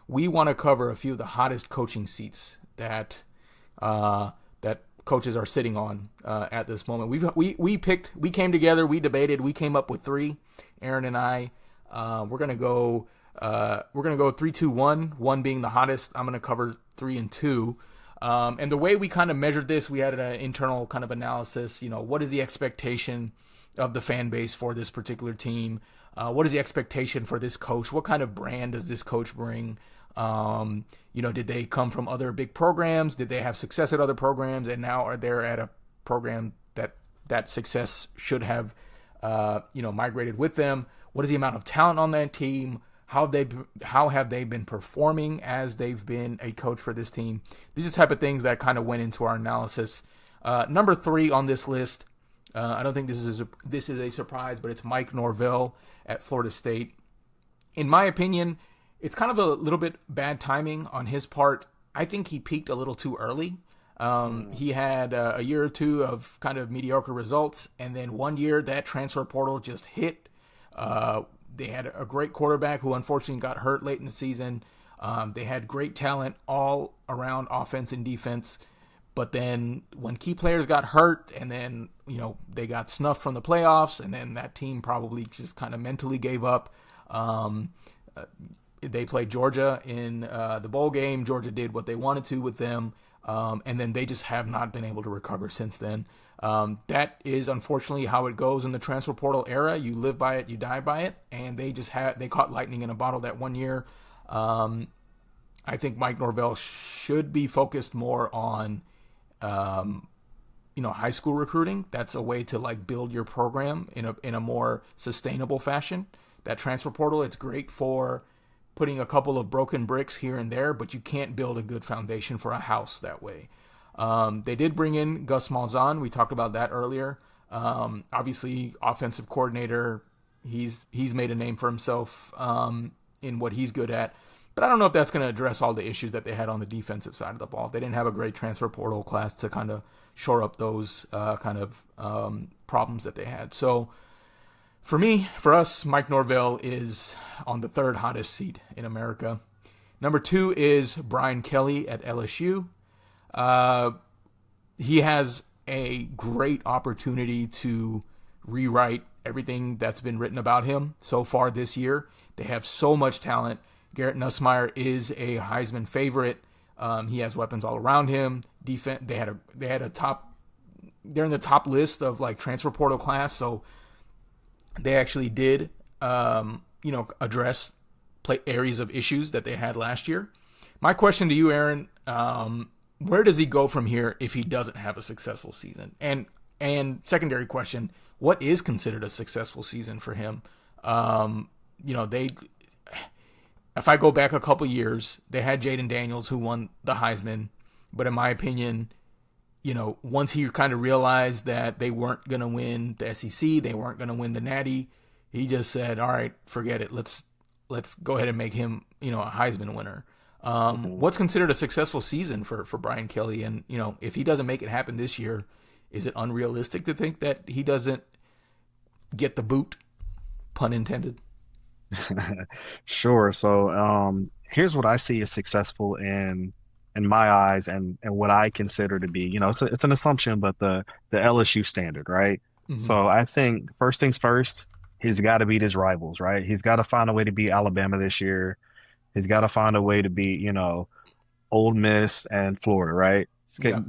we want to cover a few of the hottest coaching seats that that coaches are sitting on at this moment. We came together, we debated, we came up with three. Aaron and I, we're gonna go 3, 2, 1. One being the hottest. I'm gonna cover 3 and 2. And the way we kind of measured this, we had an internal kind of analysis. What is the expectation of the fan base for this particular team? What is the expectation for this coach? What kind of brand does this coach bring? Did they come from other big programs? Did they have success at other programs? And now are they at a program that success should have, migrated with them? What is the amount of talent on that team? How have they been performing as they've been a coach for this team? These are the type of things that kind of went into our analysis. Number 3 on this list, I don't think this is a surprise, but it's Mike Norvell at Florida State. In my opinion, it's kind of a little bit bad timing on his part. I think he peaked a little too early. He had a year or two of kind of mediocre results, and then one year that transfer portal just hit. They had a great quarterback who unfortunately got hurt late in the season. They had great talent all around offense and defense. But then when key players got hurt and then, they got snuffed from the playoffs, and then that team probably just kind of mentally gave up. They played Georgia in the bowl game. Georgia did what they wanted to with them. And then they just have not been able to recover since then. That is unfortunately how it goes in the transfer portal era. You live by it, you die by it. And they caught lightning in a bottle that one year. I think Mike Norvell should be focused more on, high school recruiting. That's a way to build your program in a more sustainable fashion. That transfer portal, it's great for putting a couple of broken bricks here and there, but you can't build a good foundation for a house that way. They did bring in Gus Malzahn. We talked about that earlier. Obviously, offensive coordinator. He's made a name for himself in what he's good at. But I don't know if that's going to address all the issues that they had on the defensive side of the ball. They didn't have a great transfer portal class to kind of shore up those problems that they had. So for us, Mike Norvell is on the 3rd hottest seat in America. Number 2 is Brian Kelly at LSU. He has a great opportunity to rewrite everything that's been written about him so far this year. They have so much talent. Garrett Nussmeier is a Heisman favorite. He has weapons all around him. Defense. They're in the top list of transfer portal class. So they actually did, address areas of issues that they had last year. My question to you, Aaron, where does he go from here if he doesn't have a successful season? And secondary question, what is considered a successful season for him? If I go back a couple years, they had Jaden Daniels who won the Heisman, but in my opinion, once he kind of realized that they weren't going to win the SEC, they weren't going to win the Natty, he just said, all right, forget it. Let's go ahead and make him, a Heisman winner. What's considered a successful season for Brian Kelly? And, if he doesn't make it happen this year, is it unrealistic to think that he doesn't get the boot, pun intended? Sure. So here's what I see as successful in my eyes and what I consider to be, it's an assumption, but the LSU standard, right? Mm-hmm. So I think first things first, he's got to beat his rivals, right? He's got to find a way to beat Alabama this year. He's got to find a way to beat, Ole Miss and Florida, right? Yeah.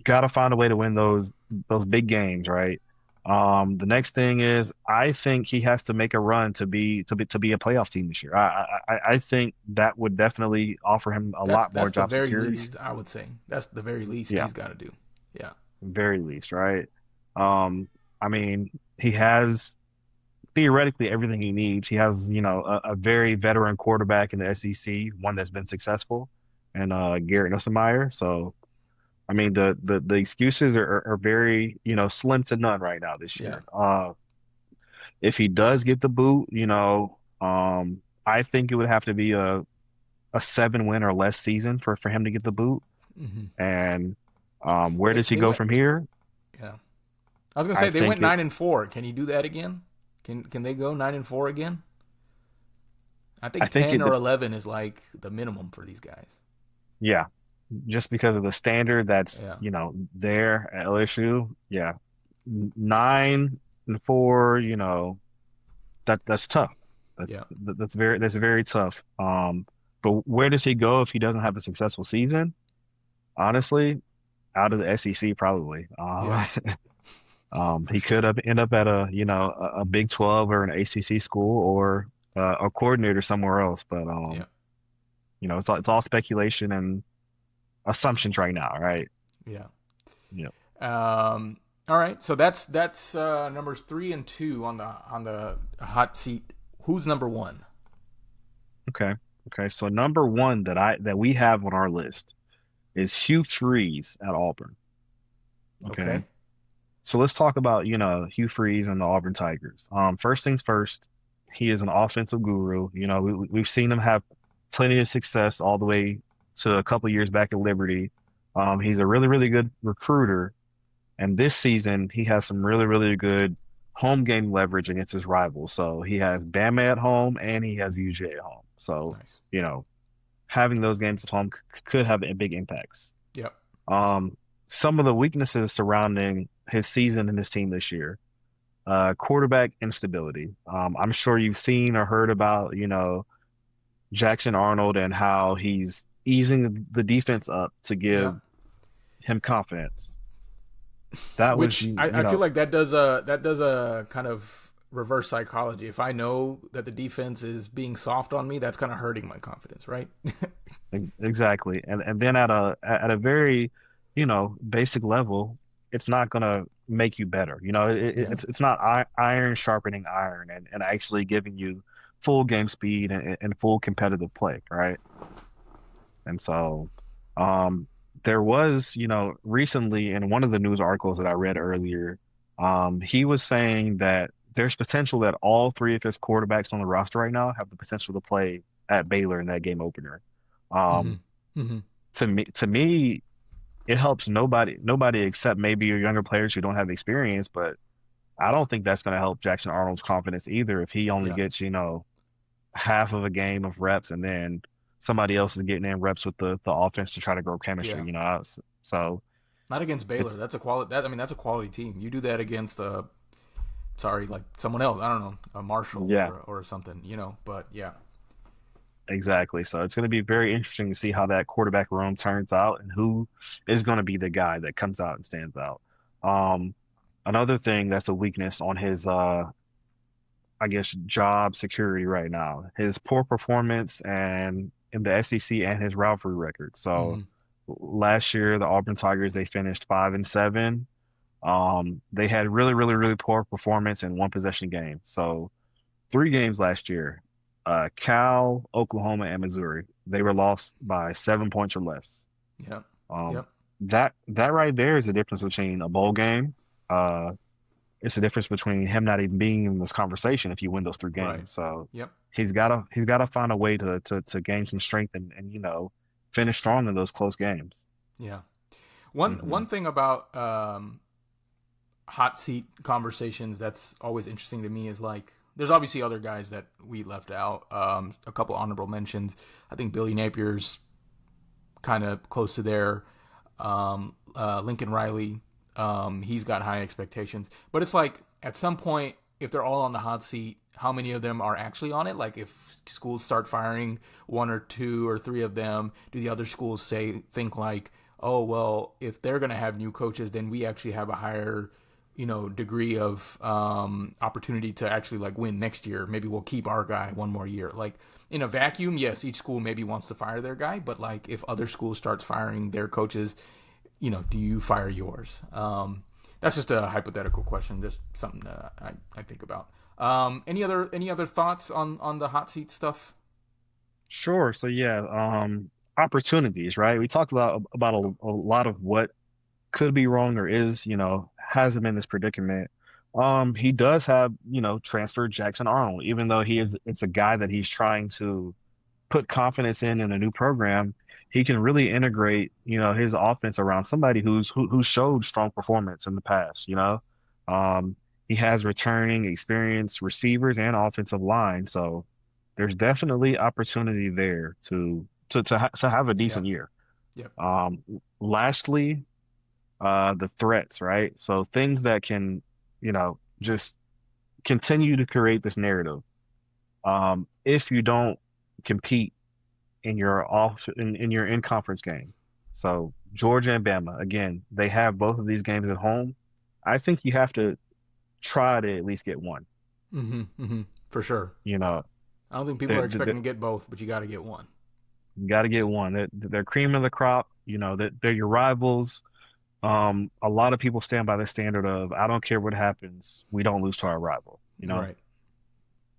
Got to find a way to win those big games, right? The next thing is I think he has to make a run to be a playoff team this year. I think that would definitely offer him a lot more job security. That's the very security. least, I would say. That's the very least Yeah, he's got to do. Yeah. very least, right? I mean, he has theoretically everything he needs. He has, a very veteran quarterback in the SEC, one that's been successful, and Garrett Nussmeier. So I mean, the excuses are very, slim to none right now this Yeah. year. If he does get the boot, I think it would have to be a 7-win or less season for him to get the boot. Mm-hmm. And where They, does he they go went, from here? yeah. I was gonna I say they think went it 9-4. Can he do that again? Can they go 9-4 again? I I think think 10 it, or 11 is like the minimum for these guys. yeah, just because of the standard that's, Yeah. there at LSU. Yeah, 9-4, that's tough. That, Yeah. that's very tough. But where does he go if he doesn't have a successful season? Honestly, out of the SEC probably. Yeah. For He could sure. have end up at a Big 12 or an ACC school or a coordinator somewhere else. But Yeah. it's all speculation and assumptions right now, right? Yeah. Yeah. All right. So that's numbers 3 and 2 on the hot seat. Who's number one? Okay. Okay. So number one that we have on our list is Hugh Freeze at Auburn. Okay. Okay. So let's talk about, Hugh Freeze and the Auburn Tigers. First things first, he is an offensive guru. We've seen him have plenty of success all the way to a couple years back at Liberty. He's a really, really good recruiter. And this season, he has some really, really good home game leverage against his rivals. So he has Bama at home and he has UJ at home. So, Nice. you know, having those games at home could have a big impacts. Yep. Um, some of the weaknesses surrounding his season and his team this year, quarterback instability. I'm sure you've seen or heard about, Jackson Arnold and how he's easing the defense up to Yeah. give him confidence. That was, Which you, you I feel know, like that does a kind of reverse psychology. If I know that the defense is being soft on me, that's kind of hurting my confidence, right? exactly. And then at a very, basic level, it's not gonna make you better. Yeah. It's not iron sharpening iron and actually giving you full game speed and full competitive play, right? And so, um, there was, recently in one of the news articles that I read earlier, he was saying that there's potential that all three of his quarterbacks on the roster right now have the potential to play at Baylor in that game opener. Mm-hmm. Um, Mm-hmm. to me, it helps nobody except maybe your younger players who don't have experience, but I don't think that's going to help Jackson Arnold's confidence either if he only Yeah. gets, half of a game of reps and then somebody else is getting in reps with the offense to try to grow chemistry, Yeah. So Not against Baylor. it's That's a quality. I mean, that's a quality team. You do that against sorry, like someone else. I don't know, a Marshall yeah, or something. But yeah. exactly. So it's going to be very interesting to see how that quarterback room turns out and who is going to be the guy that comes out and stands out. Um, Another thing that's a weakness on his I guess job security right now, his poor performance and in the SEC and his rivalry record. So Mm-hmm. last year, the Auburn Tigers, they finished 5-7. They had really, really, really poor performance in one possession game. So three games last year, Cal, Oklahoma, and Missouri, they were lost by 7 points or less. Yep. Um, Yep. that right there is the difference between a bowl game. Uh, it's the difference between him not even being in this conversation if you win those three Right. games. So Yep. he's gotta find a way to gain some strength and finish strong in those close games. Yeah. One Hmm. thing about hot seat conversations that's always interesting to me is like there's obviously other guys that we left out. A couple honorable mentions. I think Billy Napier's kind of close to there. Lincoln Riley, he's got high expectations, but it's like at some point, if they're all on the hot seat, how many of them are actually on it? Like if schools start firing one or two or three of them, do the other schools think like, oh well, if they're gonna have new coaches, then we actually have a higher degree of opportunity to actually like win next year. Maybe we'll keep our guy one more year. Like in a vacuum, yes, each school maybe wants to fire their guy, but like if other schools starts firing their coaches, do you fire yours? That's just a hypothetical question, just something that I think about. Any other thoughts on the hot seat stuff? Sure. So yeah, opportunities, right? We talked about a lot of what could be wrong or is, has him in this predicament. He does have, transferred Jackson Arnold, even though it's a guy that he's trying to put confidence in a new program. He can really integrate, his offense around somebody who showed strong performance in the past, Um, he has returning experienced receivers and offensive line, so there's definitely opportunity there to have a Yep. decent year. Yep. Um, Lastly, the threats, right? So things that can, just continue to create this narrative. If you don't compete in your in conference game. So Georgia and Bama, again, they have both of these games at home. I think you have to try to at least get one. Mm-hmm. Mm-hmm. For sure. You know, I don't think people they, are they, expecting to get both, but you got to get one. you got to get one. They're cream of the crop. They're your rivals. A lot of people stand by the standard of I don't care what happens, we don't lose to our rival. Right.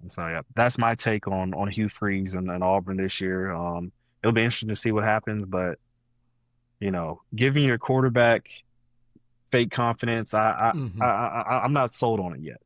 And so yeah, that's my take on Hugh Freeze and Auburn this year. It'll be interesting to see what happens, but giving your quarterback fake confidence, Mm-hmm. I'm not sold on it yet.